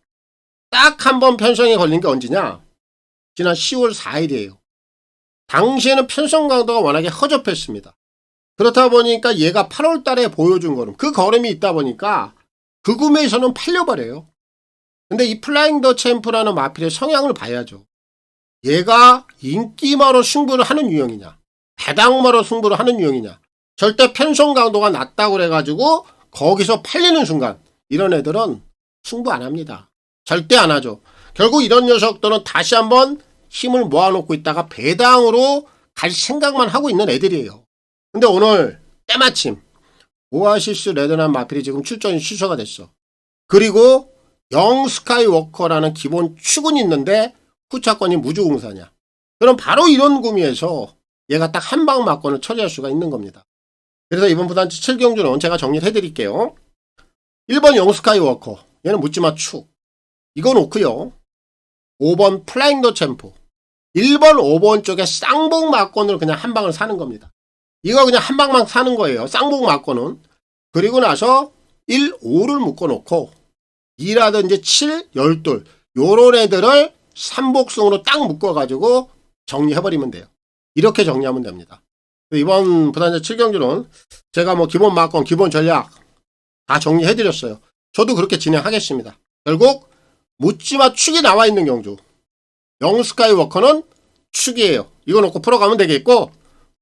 딱 한 번 편성에 걸린 게 언제냐? 지난 10월 4일이에요. 당시에는 편성 강도가 워낙에 허접했습니다. 그렇다 보니까 얘가 8월 달에 보여준 걸음, 그 걸음이 있다 보니까 그 구매에서는 팔려버려요. 근데 이 플라잉 더 챔프라는 마필의 성향을 봐야죠. 얘가 인기마로 승부를 하는 유형이냐, 배당마로 승부를 하는 유형이냐. 절대 편성 강도가 낮다고 그래가지고 거기서 팔리는 순간 이런 애들은 승부 안 합니다. 절대 안 하죠. 결국 이런 녀석들은 다시 한번 힘을 모아놓고 있다가 배당으로 갈 생각만 하고 있는 애들이에요. 근데 오늘 때마침 오아시스 레드난 마필이 지금 출전이 취소가 됐어. 그리고 영 스카이워커라는 기본 축은 있는데 후차권이 무주공사냐. 그럼 바로 이런 구미에서 얘가 딱 한 방 맞고는 처리할 수가 있는 겁니다. 그래서 이번 부단지 7경주는 제가 정리를 해드릴게요. 1번 영 스카이워커, 얘는 묻지마 축, 이거 놓고요. 5번 플라잉 더 챔프, 1번 5번 쪽에 쌍복 맞건으로 그냥 한 방을 사는 겁니다. 이거 그냥 한 방만 사는 거예요. 쌍복 맞건은. 그리고 나서 1, 5를 묶어놓고 2라든지 7, 12 요런 애들을 삼복승으로 딱 묶어가지고 정리해버리면 돼요. 이렇게 정리하면 됩니다. 이번 부단지 7경주는 제가 뭐 기본 막건, 기본 전략 다 정리해드렸어요. 저도 그렇게 진행하겠습니다. 결국 묻지마 축이 나와 있는 경주. 영 스카이워커는 축이에요. 이거 놓고 풀어가면 되겠고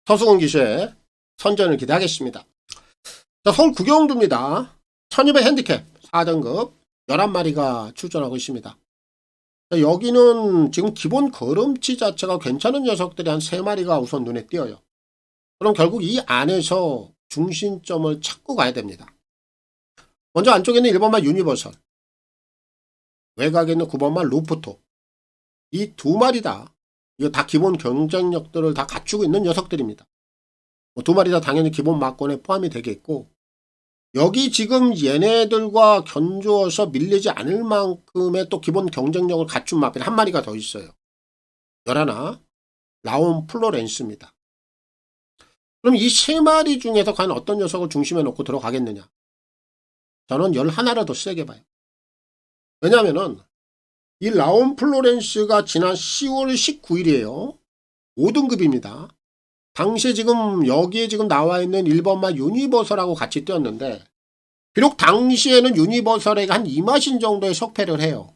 서수근 기수의 선전을 기대하겠습니다. 자, 서울 구경주입니다. 1200 핸디캡 4등급 11마리가 출전하고 있습니다. 자, 여기는 지금 기본 걸음치 자체가 괜찮은 녀석들이 한 3마리가 우선 눈에 띄어요. 그럼 결국 이 안에서 중심점을 찾고 가야 됩니다. 먼저 안쪽에 있는 1번만 유니버설, 외곽에 있는 9번만 루프토, 이 2마리 이거 다 기본 경쟁력들을 다 갖추고 있는 녀석들입니다. 2마리 다 당연히 기본 막권에 포함이 되겠고, 여기 지금 얘네들과 견주어서 밀리지 않을 만큼의 또 기본 경쟁력을 갖춘 마필 한 마리가 더 있어요. 11, 라온 플로렌스입니다. 그럼 이 3마리 중에서 과연 어떤 녀석을 중심에 놓고 들어가겠느냐? 저는 11를 더 세게 봐요. 왜냐면은 이 라온 플로렌스가 지난 10월 19일이에요. 5등급입니다. 당시에 지금 여기에 지금 나와 있는 1번만 유니버설하고 같이 뛰었는데, 비록 당시에는 유니버설에게 한 2마신 정도의 석패를 해요.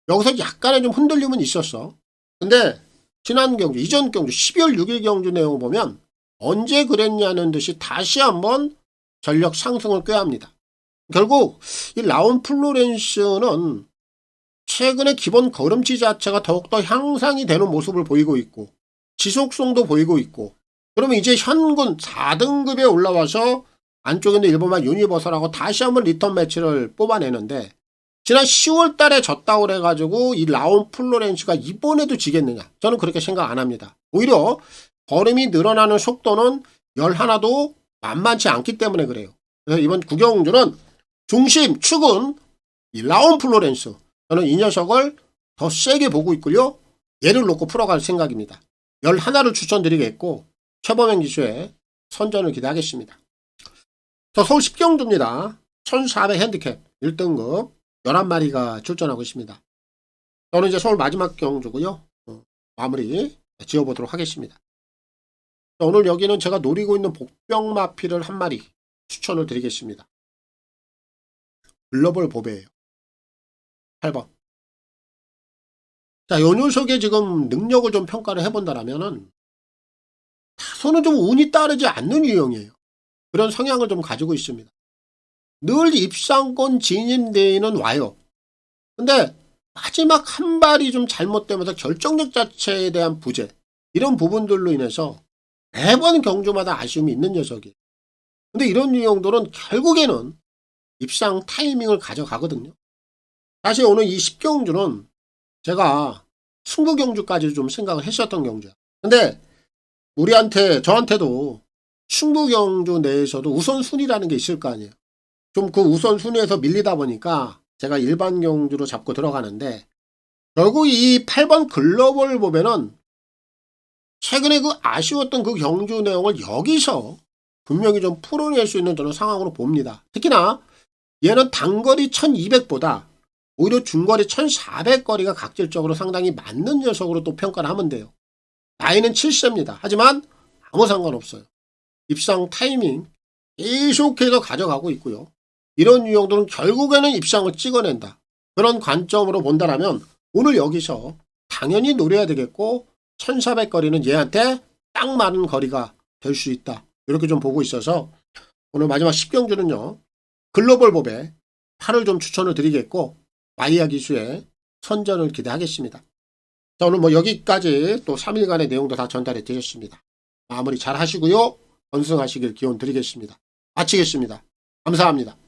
여기서 약간의 좀 흔들림은 있었어. 근데 지난 경주, 이전 경주 12월 6일 경주 내용을 보면 언제 그랬냐는 듯이 다시 한번 전력 상승을 꾀합니다. 결국 이 라온 플로렌스는 최근에 기본 걸음치 자체가 더욱더 향상이 되는 모습을 보이고 있고 지속성도 보이고 있고, 그러면 이제 현군 4등급에 올라와서 안쪽에 있는 일본만 유니버설하고 다시 한번 리턴 매치를 뽑아내는데, 지난 10월 달에 졌다고 그래가지고 이 라온 플로렌스가 이번에도 지겠느냐? 저는 그렇게 생각 안 합니다. 오히려 걸음이 늘어나는 속도는 11도 만만치 않기 때문에 그래요. 그래서 이번 구경주는 중심, 축은 이 라온 플로렌스. 저는 이 녀석을 더 세게 보고 있고요. 얘를 놓고 풀어갈 생각입니다. 11를 추천드리겠고, 최범행 기수의 선전을 기대하겠습니다. 저 서울 10경주입니다. 1400 핸디캡 1등급 11마리가 출전하고 있습니다. 저는 이제 서울 마지막 경주고요. 마무리 지어보도록 하겠습니다. 오늘 여기는 제가 노리고 있는 복병마피를 한 마리 추천을 드리겠습니다. 글로벌 보배예요. 8번. 자, 요 녀석의 지금 능력을 좀 평가를 해본다라면은 다소는 좀 운이 따르지 않는 유형이에요. 그런 성향을 좀 가지고 있습니다. 늘 입상권 진입대에는 와요. 근데 마지막 한 발이 좀 잘못되면서 결정력 자체에 대한 부재, 이런 부분들로 인해서 매번 경주마다 아쉬움이 있는 녀석이에요. 근데 이런 유형들은 결국에는 입상 타이밍을 가져가거든요. 사실 오늘 이 10경주는 제가 승부경주까지 좀 생각을 했었던 경주야. 근데 저한테도 승부경주 내에서도 우선순위라는 게 있을 거 아니에요. 좀 그 우선순위에서 밀리다 보니까 제가 일반 경주로 잡고 들어가는데, 결국 이 8번 글로벌 보면은 최근에 그 아쉬웠던 그 경주 내용을 여기서 분명히 좀 풀어낼 수 있는 저는 상황으로 봅니다. 특히나 얘는 단거리 1200보다 오히려 중거리 1400거리가 각질적으로 상당히 맞는 녀석으로 또 평가를 하면 돼요. 나이는 7세입니다. 하지만 아무 상관없어요. 입상 타이밍 계속해서 가져가고 있고요. 이런 유형들은 결국에는 입상을 찍어낸다. 그런 관점으로 본다라면 오늘 여기서 당연히 노려야 되겠고, 1400거리는 얘한테 딱 맞는 거리가 될 수 있다. 이렇게 좀 보고 있어서 오늘 마지막 10경주는요. 글로벌 보배 8을 좀 추천을 드리겠고, 마이야 기수의 선전을 기대하겠습니다. 자, 오늘 뭐 여기까지 또 3일간의 내용도 다 전달해 드렸습니다. 마무리 잘 하시고요. 건승하시길 기원 드리겠습니다. 마치겠습니다. 감사합니다.